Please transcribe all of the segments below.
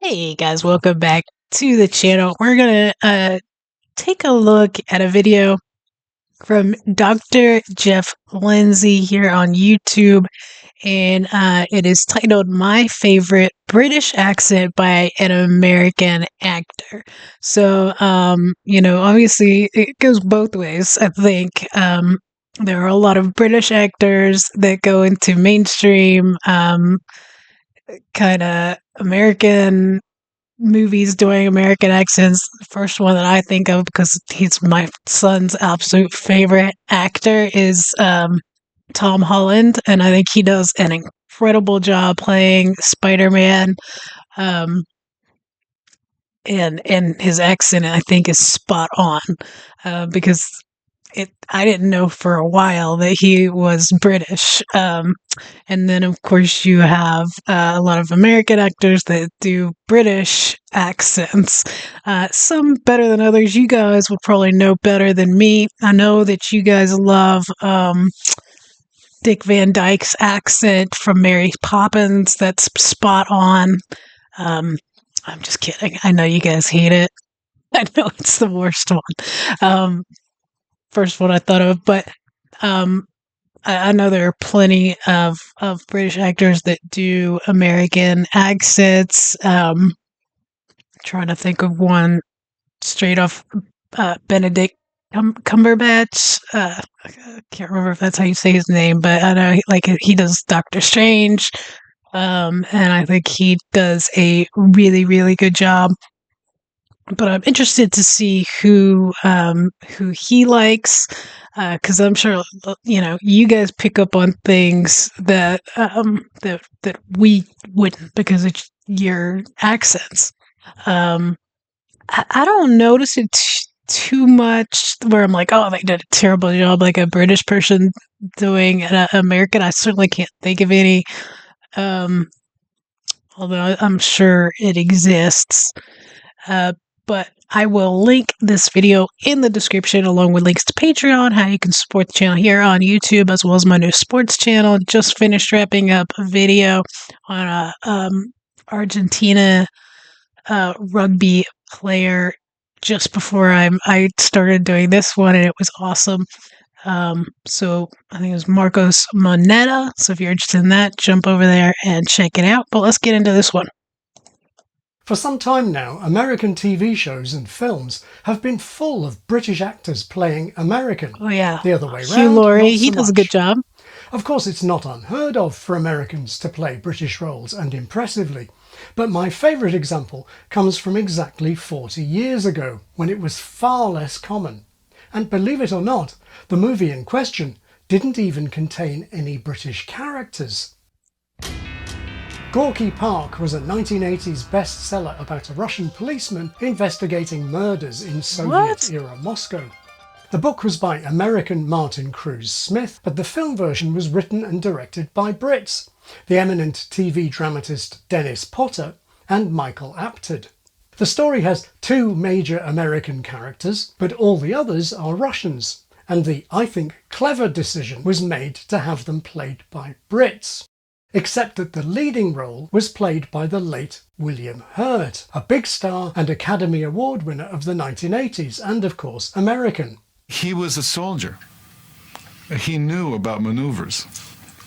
Hey guys, welcome back to the channel. We're gonna take a look at a video from Dr. Jeff Lindsay here on YouTube, and it is titled "My Favorite British Accent by an American Actor." So, obviously it goes both ways. I think there are a lot of British actors that go into mainstream kind of American movies doing American accents. The first one that I think of, because he's my son's absolute favorite actor, is Tom Holland, and I think he does an incredible job playing Spider-Man. Um, and his accent, I think, is spot on, because I didn't know for a while that he was British. And then, of course, you have a lot of American actors that do British accents. Some better than others. You guys would probably know better than me. I know that you guys love Dick Van Dyke's accent from Mary Poppins. That's spot on. Um, I'm just kidding. I know you guys hate it. I know it's the worst one. First one I thought of, but um, I know there are plenty of British actors that do American accents. Trying to think of one straight off. Benedict Cumberbatch. I can't remember if that's how you say his name, but I know he does Doctor Strange, and I think he does a really really good job. But I'm interested to see who he likes, because I'm sure you guys pick up on things that we wouldn't because it's your accents. Um, I don't notice it too much where I'm like, oh, they did a terrible job, like a British person doing an American. I certainly can't think of any. Um, Although I'm sure it exists. But I will link this video in the description along with links to Patreon, how you can support the channel here on YouTube, as well as my new sports channel. Just finished wrapping up a video on a Argentina rugby player just before I started doing this one, and it was awesome. So I think it was Marcos Moneta. So if you're interested in that, jump over there and check it out. But let's get into this one. For some time now, American TV shows and films have been full of British actors playing American. Oh yeah, The other way Hugh, round, Laurie, not he so does a much. good job. Of course, it's not unheard of for Americans to play British roles, and impressively. But my favourite example comes from exactly 40 years ago, when it was far less common. And believe it or not, the movie in question didn't even contain any British characters. Gorky Park was a 1980s bestseller about a Russian policeman investigating murders in Soviet-era Moscow. The book was by American Martin Cruz Smith, but the film version was written and directed by Brits, the eminent TV dramatist Dennis Potter and Michael Apted. The story has two major American characters, but all the others are Russians, and the, I think, clever decision was made to have them played by Brits. Except that the leading role was played by the late William Hurt, a big star and Academy Award winner of the 1980s, and of course American. He was a soldier. He knew about maneuvers.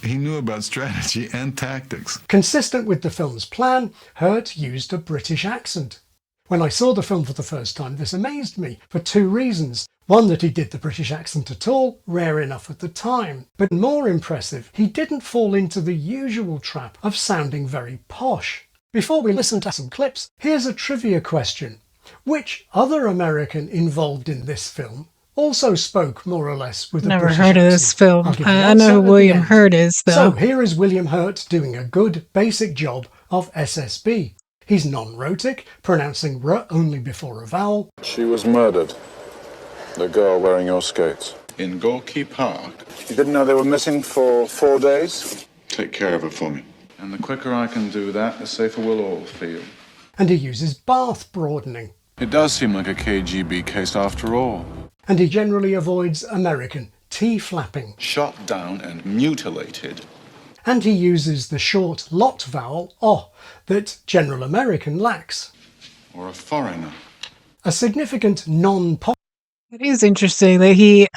He knew about strategy and tactics. Consistent with the film's plan, Hurt used a British accent. When I saw the film for the first time, this amazed me for two reasons. One, that he did the British accent at all, rare enough at the time. But more impressive, he didn't fall into the usual trap of sounding very posh. Before we listen to some clips, here's a trivia question. Which other American involved in this film also spoke more or less with a Never British heard of accent? this film. I'll give you the I know answer who at the William end. Hurt is, though. So here is William Hurt doing a good basic job of SSB. He's non-rhotic, pronouncing r only before a vowel. She was murdered. The girl wearing your skates. In Gorky Park. You didn't know they were missing for 4 days? Take care of her for me. And the quicker I can do that, the safer we'll all feel. And he uses Bath broadening. It does seem like a KGB case after all. And he generally avoids American T-flapping. Shot down and mutilated. And he uses the short lot vowel "o" that General American lacks. Or a foreigner. A significant non-pop. It is interesting that he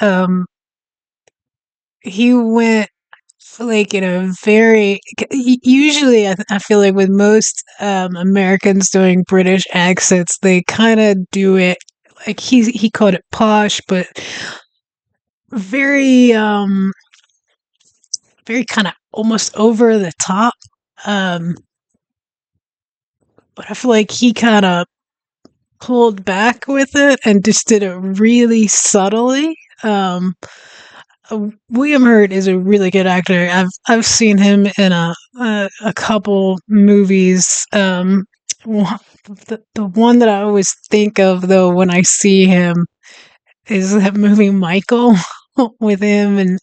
went like in a very usually I feel like with most Americans doing British accents, they kind of do it like he called it posh, but very very kind of almost over the top. Um, but I feel like he kind of pulled back with it and just did it really subtly. William Hurt is a really good actor. I've seen him in a couple movies. The one that I always think of though when I see him is that movie Michael with him and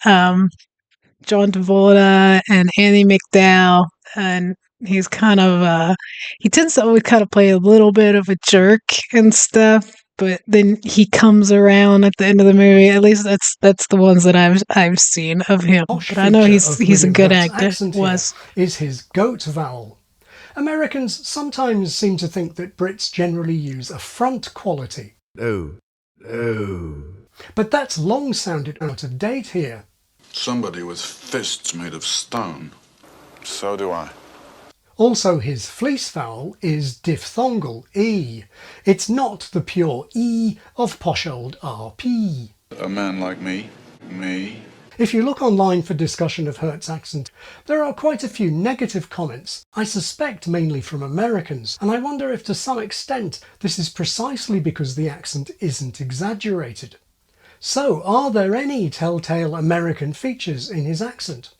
John Travolta and Annie McDowell, and he's kind of he tends to always kind of play a little bit of a jerk and stuff, but then he comes around at the end of the movie. At least that's the ones that I've seen of him. But I know he's a good actor. Was is his goat vowel. Americans sometimes seem to think that Brits generally use a front quality. Oh. But that's long sounded out of date here. Somebody with fists made of stone. So do I. Also, his fleece vowel is diphthongal, E. It's not the pure E of posh old RP. A man like me. If you look online for discussion of Hurt's accent, there are quite a few negative comments, I suspect mainly from Americans, and I wonder if to some extent this is precisely because the accent isn't exaggerated. So, are there any telltale American features in his accent?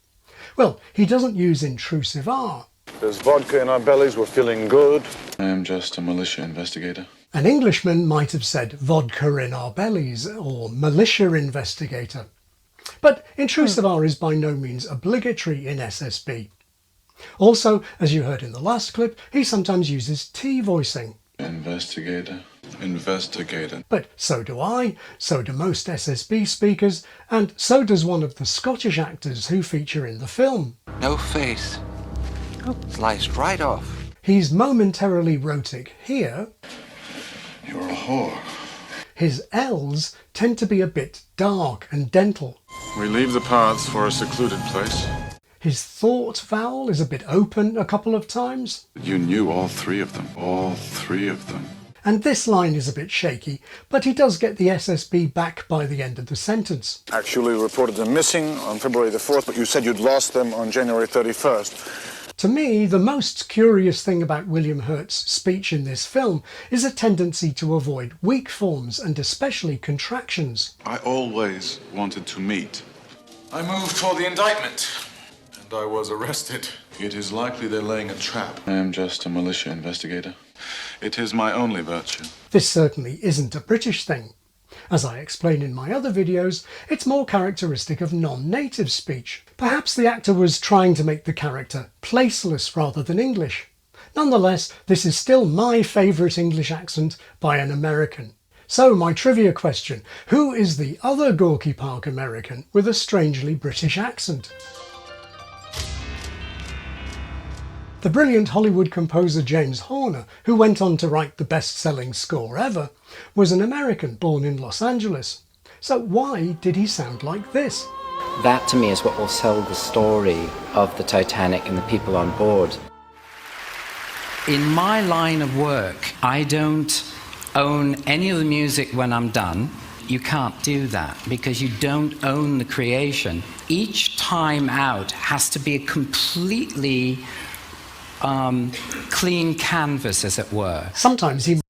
Well, he doesn't use intrusive R. There's vodka in our bellies, we're feeling good. I am just a militia investigator. An Englishman might have said vodka in our bellies or militia investigator. But intrusive R is by no means obligatory in SSB. Also, as you heard in the last clip, he sometimes uses T voicing. Investigator. But so do I, so do most SSB speakers, and so does one of the Scottish actors who feature in the film. No face. Sliced right off. He's momentarily rhotic here. You're a whore. His L's tend to be a bit dark and dental. We leave the paths for a secluded place. His thought vowel is a bit open a couple of times. You knew all three of them. All three of them. And this line is a bit shaky, but he does get the SSB back by the end of the sentence. Actually reported them missing on February the 4th, but you said you'd lost them on January 31st. To me, the most curious thing about William Hurt's speech in this film is a tendency to avoid weak forms and especially contractions. I always wanted to meet. I moved for the indictment, and I was arrested. It is likely they're laying a trap. I am just a militia investigator. It is my only virtue. This certainly isn't a British thing. As I explain in my other videos, it's more characteristic of non-native speech. Perhaps the actor was trying to make the character placeless rather than English. Nonetheless, this is still my favourite English accent by an American. So my trivia question, who is the other Gorky Park American with a strangely British accent? The brilliant Hollywood composer James Horner, who went on to write the best-selling score ever, was an American born in Los Angeles. So why did he sound like this? That to me is what will sell the story of the Titanic and the people on board. In my line of work, I don't own any of the music when I'm done. You can't do that because you don't own the creation. Each time out has to be a completely clean canvas, as it were. Sometimes he...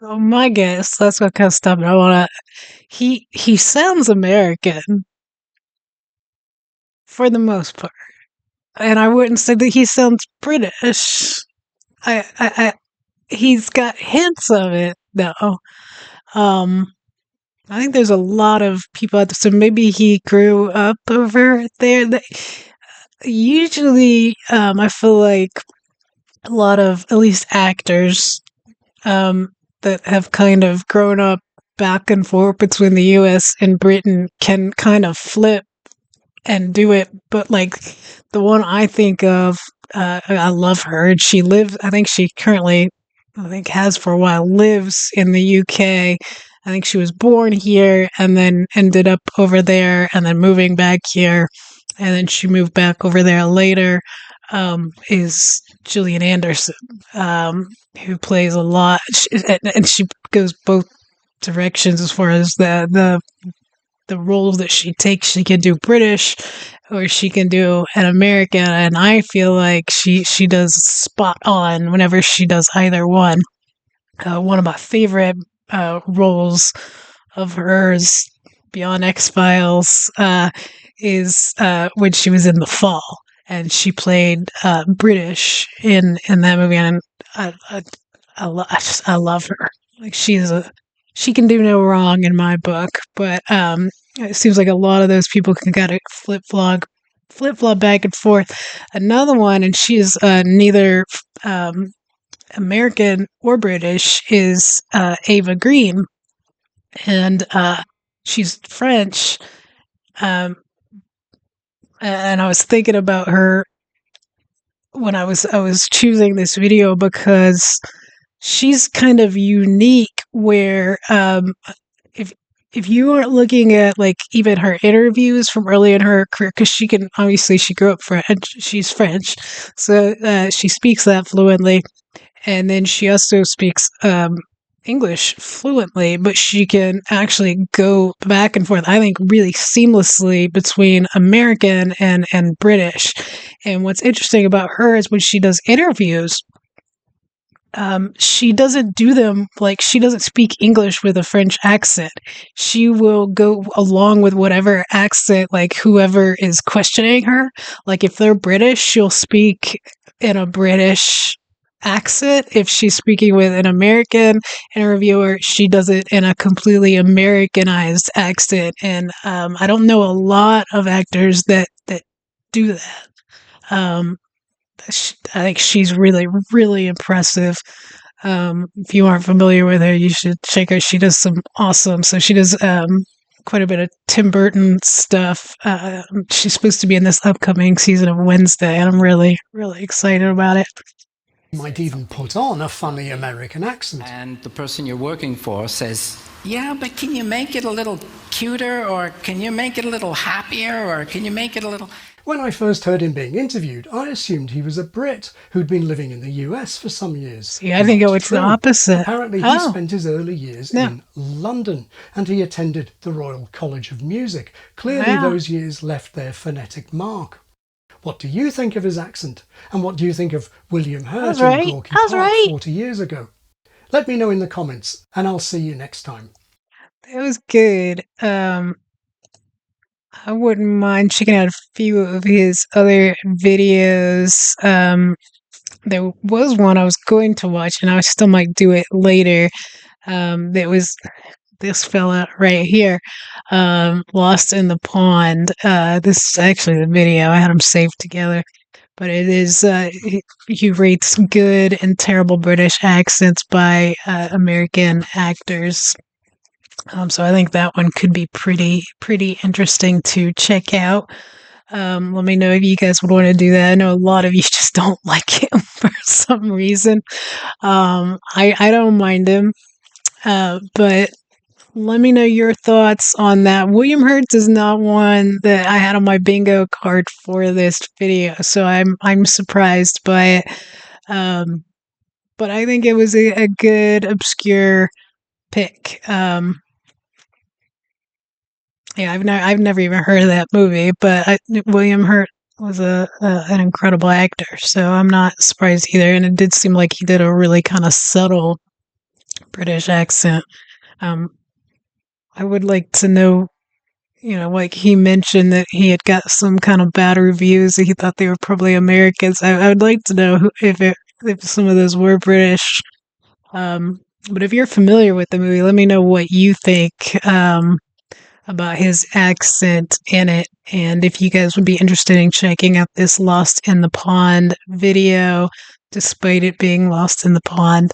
Oh, my guess, that's what kind of stuff I want to... He sounds American, for the most part. And I wouldn't say that he sounds British. He's got hints of it, though. I think there's a lot of people out there, so maybe he grew up over there. Usually, I feel like a lot of, at least actors, that have kind of grown up back and forth between the US and Britain can kind of flip and do it. But like the one I think of, I love her. And she lives. I think she currently, I think has for a while, lives in the UK. I think she was born here and then ended up over there and then moving back here. And then she moved back over there later. Is Gillian Anderson, who plays a lot, and she goes both directions as far as the roles that she takes. She can do British or she can do an American, and I feel like she does spot on whenever she does either one. One of my favorite roles of hers beyond X-Files is when she was in The Fall, and she played British in that movie, and I love her. Like she can do no wrong in my book, but it seems like a lot of those people can kind of flip flop back and forth. Another one, and she's neither American or British, is Ava Green, and she's French. Um, and I was thinking about her when I was choosing this video because she's kind of unique. Where if you aren't looking at like even her interviews from early in her career, because she grew up French, she's French, so she speaks that fluently, and then she also speaks English fluently, but she can actually go back and forth, I think, really seamlessly between American and British. And what's interesting about her is when she does interviews, she doesn't do them like she doesn't speak English with a French accent. She will go along with whatever accent, like whoever is questioning her. Like if they're British, she'll speak in a British accent. If she's speaking with an American interviewer, she does it in a completely Americanized accent. And I don't know a lot of actors that do that. Um, I think she's really, really impressive. If you aren't familiar with her, you should check her. She does some awesome. So she does quite a bit of Tim Burton stuff. She's supposed to be in this upcoming season of Wednesday, and I'm really, really excited about it. You might even put on a funny American accent. And the person you're working for says, yeah, but can you make it a little cuter, or can you make it a little happier, or can you make it a little... When I first heard him being interviewed, I assumed he was a Brit who'd been living in the US for some years. See, I think it's the opposite. Apparently, he spent his early years in London, and he attended the Royal College of Music. Clearly, those years left their phonetic mark. What do you think of his accent? And what do you think of William Hurt in Gorky Park 40 years ago? Let me know in the comments, and I'll see you next time. It was good. I wouldn't mind checking out a few of his other videos. There was one I was going to watch, and I still might do it later. That was this fella right here, Lost in the Pond. This is actually the video. I had them saved together. But it is, he rates good and terrible British accents by American actors. So I think that one could be pretty interesting to check out. Let me know if you guys would want to do that. I know a lot of you just don't like him for some reason. I don't mind him, but let me know your thoughts on that. William Hurt is not one that I had on my bingo card for this video, so I'm surprised by it. But I think it was a good obscure pick. Yeah, I've never even heard of that movie, but William Hurt was an incredible actor, so I'm not surprised either. And it did seem like he did a really kind of subtle British accent. I would like to know, like he mentioned that he had got some kind of bad reviews that he thought they were probably Americans. I would like to know if some of those were British. But if you're familiar with the movie, let me know what you think about his accent in it, and if you guys would be interested in checking out this Lost in the Pond video, despite it being Lost in the Pond.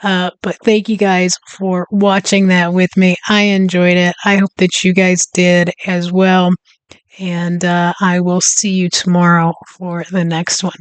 But thank you guys for watching that with me. I enjoyed it. I hope that you guys did as well. And I will see you tomorrow for the next one.